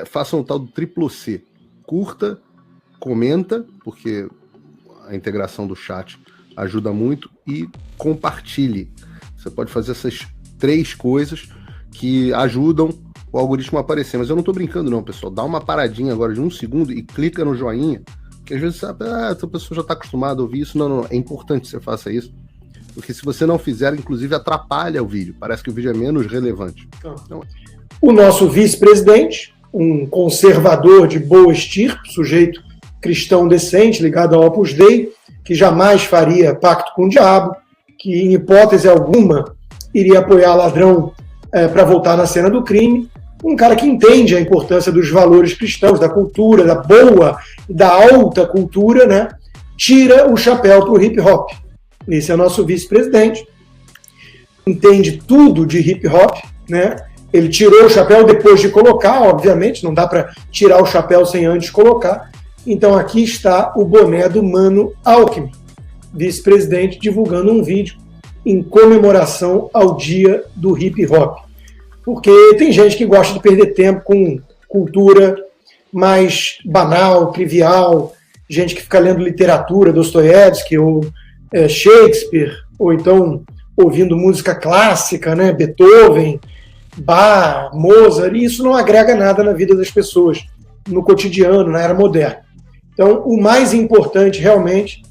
façam o tal do triplo C. Curta, comenta, porque a integração do chat ajuda muito, e compartilhe. Você pode fazer essas 3 coisas que ajudam o algoritmo a aparecer. Mas eu não tô brincando não, pessoal. Dá uma paradinha agora de 1 segundo e clica no joinha, que às vezes a pessoa já está acostumada a ouvir isso. Não, é importante que você faça isso, porque se você não fizer, inclusive atrapalha o vídeo. Parece que o vídeo é menos relevante. Então, o nosso vice-presidente, um conservador de boa estirpe, sujeito cristão decente, ligado ao Opus Dei, que jamais faria pacto com o diabo, que em hipótese alguma iria apoiar ladrão para voltar na cena do crime. Um cara que entende a importância dos valores cristãos, da cultura, da boa e da alta cultura, né? Tira o chapéu para o hip hop. Esse é o nosso vice-presidente. Entende tudo de hip hop, né? Ele tirou o chapéu depois de colocar, obviamente, não dá para tirar o chapéu sem antes colocar. Então aqui está o boné do Mano Alckmin, vice-presidente, divulgando um vídeo em comemoração ao dia do hip hop. Porque tem gente que gosta de perder tempo com cultura mais banal, trivial, gente que fica lendo literatura, Dostoiévski ou Shakespeare, ou então ouvindo música clássica, né, Beethoven, Bach, Mozart, e isso não agrega nada na vida das pessoas, no cotidiano, na era moderna. Então, o mais importante realmente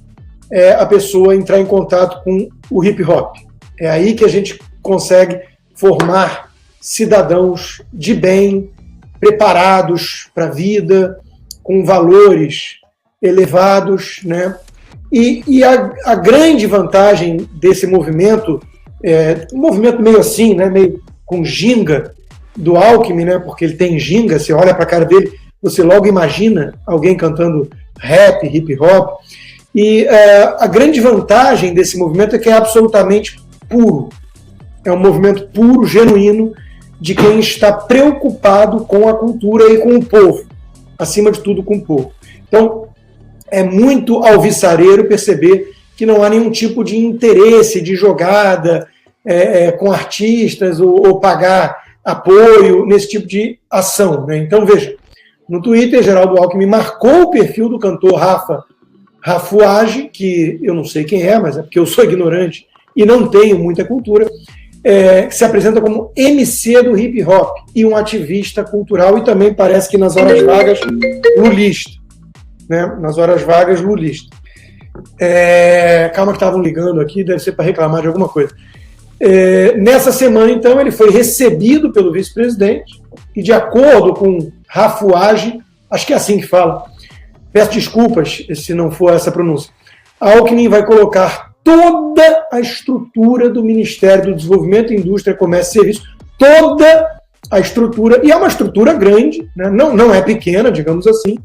é a pessoa entrar em contato com o hip hop. É aí que a gente consegue formar cidadãos de bem, preparados para a vida, com valores elevados, né? E a grande vantagem desse movimento, um movimento meio assim, né, meio com ginga do Alckmin, né, porque ele tem ginga, você olha para a cara dele, você logo imagina alguém cantando rap, hip hop. E a grande vantagem desse movimento é que é absolutamente puro. É um movimento puro, genuíno, de quem está preocupado com a cultura e com o povo. Acima de tudo, com o povo. Então, é muito alvissareiro perceber que não há nenhum tipo de interesse de jogada com artistas ou pagar apoio nesse tipo de ação, né? Então, veja, no Twitter, Geraldo Alckmin marcou o perfil do cantor Rafuage, que eu não sei quem é, mas é porque eu sou ignorante e não tenho muita cultura, que se apresenta como MC do hip hop e um ativista cultural, e também parece que nas horas vagas lulista. Né? Nas horas vagas lulista. Calma que estavam ligando aqui, deve ser para reclamar de alguma coisa. Nessa semana, então, ele foi recebido pelo vice-presidente e, de acordo com Rafuage, acho que é assim que fala, peço desculpas se não for essa pronúncia, Alckmin vai colocar toda a estrutura do Ministério do Desenvolvimento, Indústria, Comércio e Serviços, toda a estrutura, e é uma estrutura grande, né? Não é pequena, digamos assim,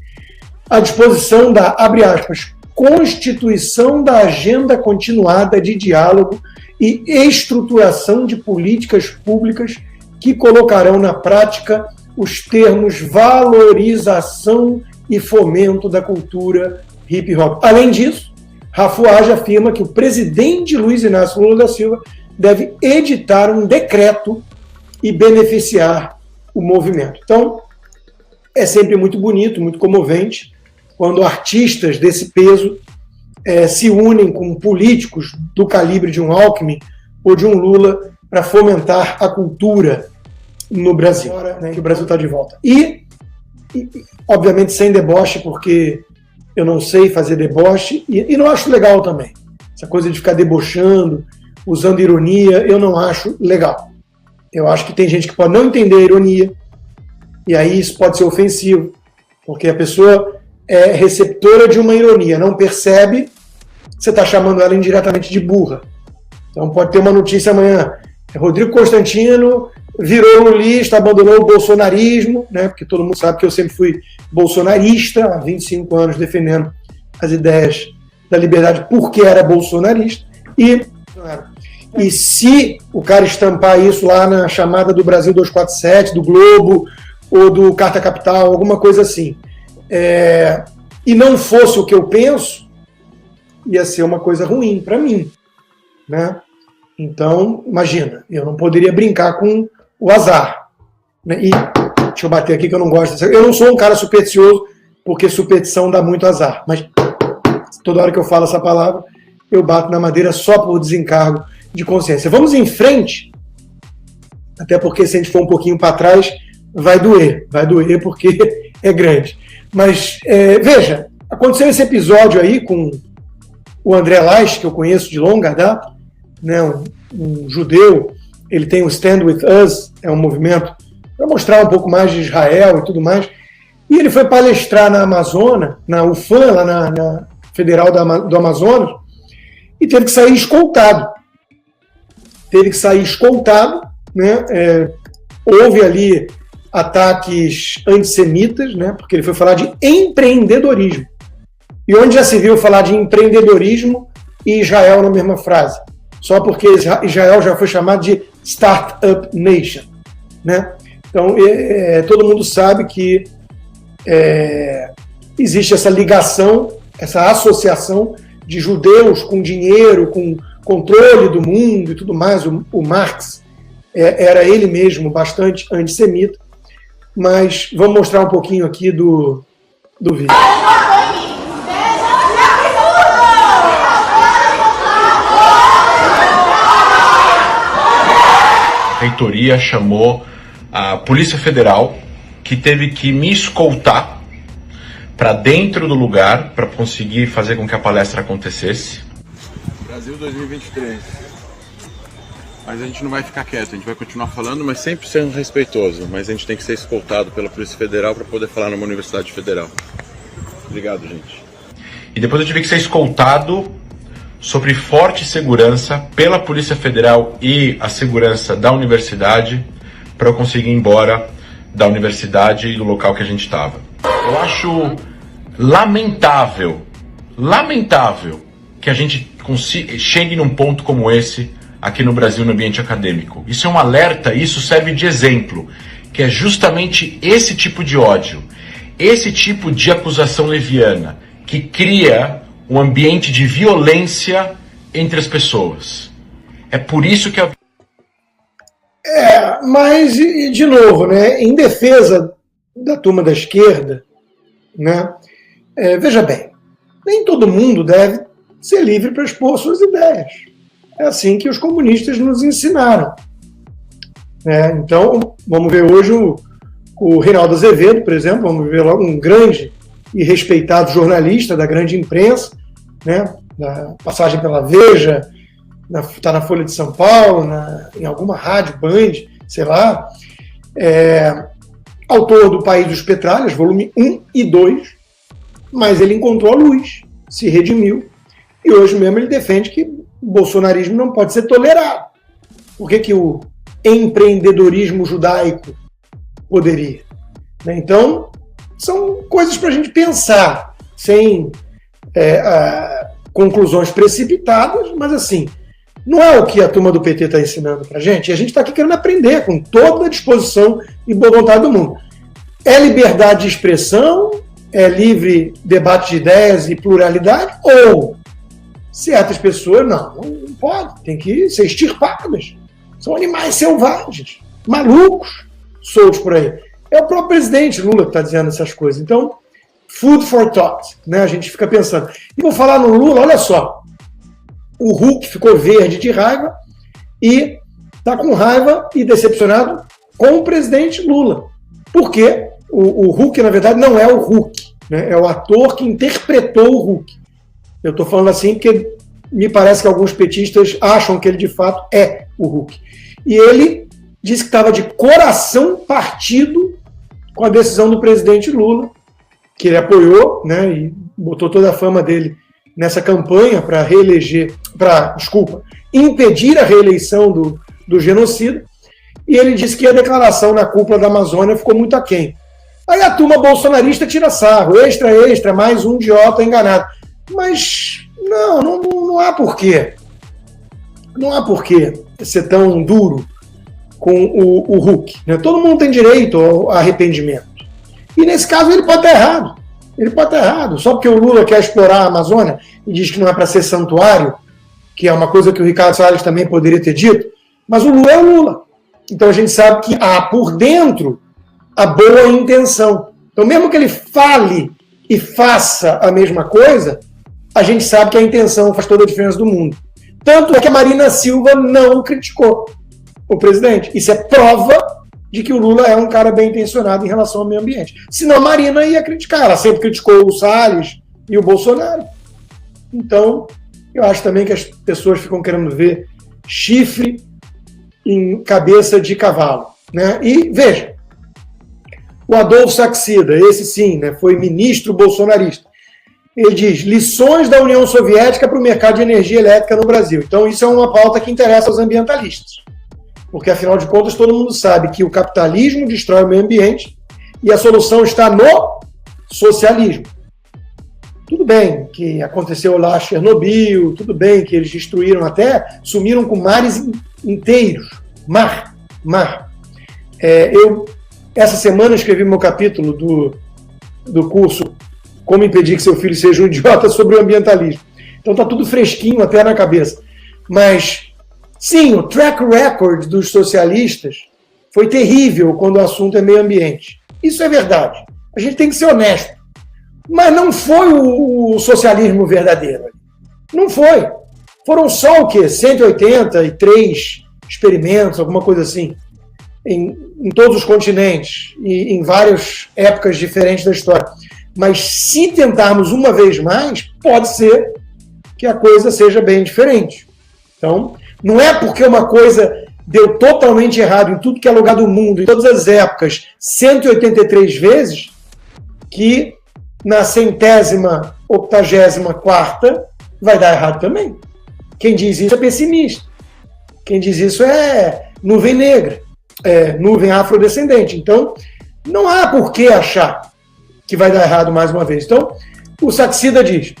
à disposição da, abre aspas, constituição da agenda continuada de diálogo e estruturação de políticas públicas que colocarão na prática os termos valorização e fomento da cultura hip hop. Além disso, Rafuage afirma que o presidente Luiz Inácio Lula da Silva deve editar um decreto e beneficiar o movimento. Então, é sempre muito bonito, muito comovente, quando artistas desse peso se unem com políticos do calibre de um Alckmin ou de um Lula para fomentar a cultura no Brasil, né, que o Brasil está de volta. E, obviamente, sem deboche, porque eu não sei fazer deboche, e não acho legal também. Essa coisa de ficar debochando, usando ironia, eu não acho legal. Eu acho que tem gente que pode não entender a ironia, e aí isso pode ser ofensivo, porque a pessoa é receptora de uma ironia, não percebe, você está chamando ela indiretamente de burra. Então pode ter uma notícia amanhã, Rodrigo Constantino virou lulista, abandonou o bolsonarismo, né, porque todo mundo sabe que eu sempre fui bolsonarista, há 25 anos defendendo as ideias da liberdade porque era bolsonarista, e se o cara estampar isso lá na chamada do Brasil 247, do Globo, ou do Carta Capital, alguma coisa assim, e não fosse o que eu penso, ia ser uma coisa ruim para mim, né? Então, imagina, eu não poderia brincar com o azar, né? E Deixa eu bater aqui que eu não gosto. Eu não sou um cara supersticioso, porque superstição dá muito azar. Mas toda hora que eu falo essa palavra, eu bato na madeira só por desencargo de consciência. Vamos em frente, até porque se a gente for um pouquinho para trás, vai doer porque é grande. Mas, veja, aconteceu esse episódio aí com o André Lais, que eu conheço de longa data, né, um judeu, ele tem o Stand With Us, é um movimento para mostrar um pouco mais de Israel e tudo mais, e ele foi palestrar na Amazônia, na UFAM, lá na Federal do Amazonas, e teve que sair escoltado. Né? Houve ali ataques antissemitas, né? Porque ele foi falar de empreendedorismo. E onde já se viu falar de empreendedorismo e Israel na mesma frase? Só porque Israel já foi chamado de Startup Nation, né? Então, todo mundo sabe que existe essa ligação, essa associação de judeus com dinheiro, com controle do mundo e tudo mais. O Marx era ele mesmo bastante antissemita, mas vamos mostrar um pouquinho aqui do vídeo. A reitoria chamou a Polícia Federal, que teve que me escoltar para dentro do lugar para conseguir fazer com que a palestra acontecesse. Brasil 2023. Mas a gente não vai ficar quieto, a gente vai continuar falando, mas sempre sendo respeitoso. Mas a gente tem que ser escoltado pela Polícia Federal para poder falar numa universidade federal. Obrigado, gente. E depois eu tive que ser escoltado sobre forte segurança pela Polícia Federal e a segurança da universidade para eu conseguir ir embora da universidade e do local que a gente estava. Eu acho lamentável que a gente chegue num ponto como esse aqui no Brasil no ambiente acadêmico. Isso é um alerta, isso serve de exemplo, que é justamente esse tipo de ódio, esse tipo de acusação leviana que cria um ambiente de violência entre as pessoas. É por isso que mas, de novo, né, em defesa da turma da esquerda, né, veja bem, nem todo mundo deve ser livre para expor suas ideias. É assim que os comunistas nos ensinaram. Então, vamos ver hoje o Reinaldo Azevedo, por exemplo, vamos ver logo um grande e respeitado jornalista da grande imprensa, né, da passagem pela Veja, está na Folha de São Paulo, em alguma rádio, Band, sei lá, autor do País dos Petralhas, volume 1 e 2, mas ele encontrou a luz, se redimiu, e hoje mesmo ele defende que o bolsonarismo não pode ser tolerado. Por que o empreendedorismo judaico poderia? Então, são coisas para a gente pensar, sem conclusões precipitadas, mas assim, não é o que a turma do PT está ensinando para a gente, e a gente está aqui querendo aprender com toda a disposição e boa vontade do mundo. É liberdade de expressão, é livre debate de ideias e pluralidade, ou certas pessoas, não pode, tem que ser extirpadas. São animais selvagens, malucos, soltos por aí. É o próprio presidente Lula que está dizendo essas coisas. Então, food for thought, né? A gente fica pensando. E vou falar no Lula, olha só, o Huck ficou verde de raiva e está com raiva e decepcionado com o presidente Lula. Porque o Huck, na verdade, não é o Huck, né? É o ator que interpretou o Huck. Eu estou falando assim porque me parece que alguns petistas acham que ele, de fato, é o Huck. E ele disse que estava de coração partido com a decisão do presidente Lula, que ele apoiou, né, e botou toda a fama dele nessa campanha para impedir a reeleição do genocida, e ele disse que a declaração na cúpula da Amazônia ficou muito aquém. Aí a turma bolsonarista tira sarro, extra, mais um idiota enganado. Mas não há porquê. Não há porquê ser tão duro com o Huck. Né? Todo mundo tem direito ao arrependimento. E nesse caso ele pode estar errado. Ele pode estar errado. Só porque o Lula quer explorar a Amazônia e diz que não é para ser santuário, que é uma coisa que o Ricardo Salles também poderia ter dito, mas o Lula é o Lula. Então a gente sabe que há por dentro a boa intenção. Então, mesmo que ele fale e faça a mesma coisa, a gente sabe que a intenção faz toda a diferença do mundo. Tanto é que a Marina Silva não criticou o presidente. Isso é prova de que o Lula é um cara bem intencionado em relação ao meio ambiente. Senão a Marina ia criticar. Ela sempre criticou o Salles e o Bolsonaro. Então, eu acho também que as pessoas ficam querendo ver chifre em cabeça de cavalo, né? E, veja, o Adolfo Saxida, esse sim, né, foi ministro bolsonarista. Ele diz, lições da União Soviética para o mercado de energia elétrica no Brasil. Então, isso é uma pauta que interessa aos ambientalistas. Porque, afinal de contas, todo mundo sabe que o capitalismo destrói o meio ambiente e a solução está no socialismo. Tudo bem que aconteceu lá Chernobyl, tudo bem que eles destruíram até, sumiram com mares inteiros. Mar. Eu, essa semana, escrevi meu capítulo do curso Como Impedir que Seu Filho Seja um Idiota sobre o ambientalismo. Então está tudo fresquinho até na cabeça. Mas, sim, o track record dos socialistas foi terrível quando o assunto é meio ambiente. Isso é verdade. A gente tem que ser honesto. Mas não foi o socialismo verdadeiro. Não foi. Foram só o quê? 183 experimentos, alguma coisa assim, em todos os continentes e em várias épocas diferentes da história. Mas se tentarmos uma vez mais, pode ser que a coisa seja bem diferente. Então, não é porque uma coisa deu totalmente errado em tudo que é lugar do mundo, em todas as épocas, 183 vezes, que na 184ª vai dar errado também. Quem diz isso é pessimista. Quem diz isso é nuvem negra, nuvem afrodescendente. Então, não há por que achar que vai dar errado mais uma vez. Então, o Saxida diz,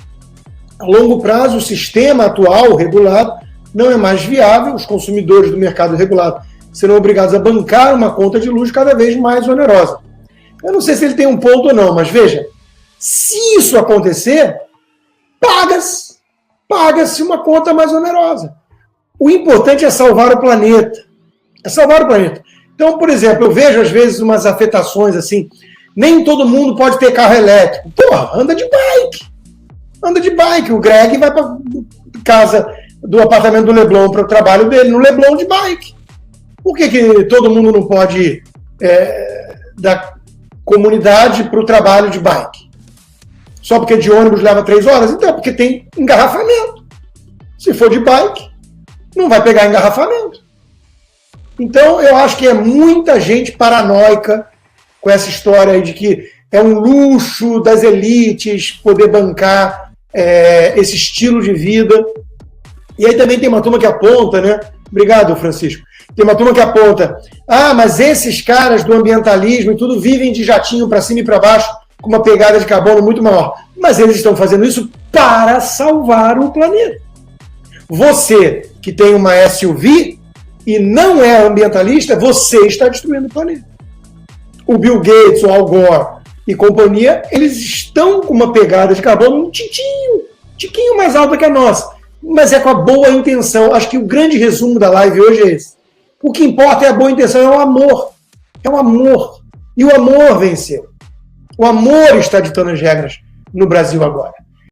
a longo prazo, o sistema atual regulado não é mais viável, os consumidores do mercado regulado serão obrigados a bancar uma conta de luz cada vez mais onerosa. Eu não sei se ele tem um ponto ou não, mas veja, se isso acontecer, paga-se uma conta mais onerosa. O importante é salvar o planeta. Então, por exemplo, eu vejo às vezes umas afetações assim, nem todo mundo pode ter carro elétrico. Porra, anda de bike. O Greg vai para casa do apartamento do Leblon para o trabalho dele, no Leblon de bike. Por que todo mundo não pode ir da comunidade para o trabalho de bike? Só porque de ônibus leva 3 horas? Então, porque tem engarrafamento. Se for de bike, não vai pegar engarrafamento. Então, eu acho que é muita gente paranoica com essa história aí de que é um luxo das elites poder bancar esse estilo de vida. E aí também tem uma turma que aponta, né? Obrigado, Francisco. Tem uma turma que aponta, mas esses caras do ambientalismo e tudo vivem de jatinho para cima e para baixo, com uma pegada de carbono muito maior. Mas eles estão fazendo isso para salvar o planeta. Você que tem uma SUV e não é ambientalista, você está destruindo o planeta. O Bill Gates, o Al Gore e companhia, eles estão com uma pegada de carbono um tiquinho mais alta que a nossa, mas é com a boa intenção. Acho que o grande resumo da live hoje é esse. O que importa é a boa intenção, é o amor. É o amor. E o amor venceu. O amor está ditando as regras no Brasil agora.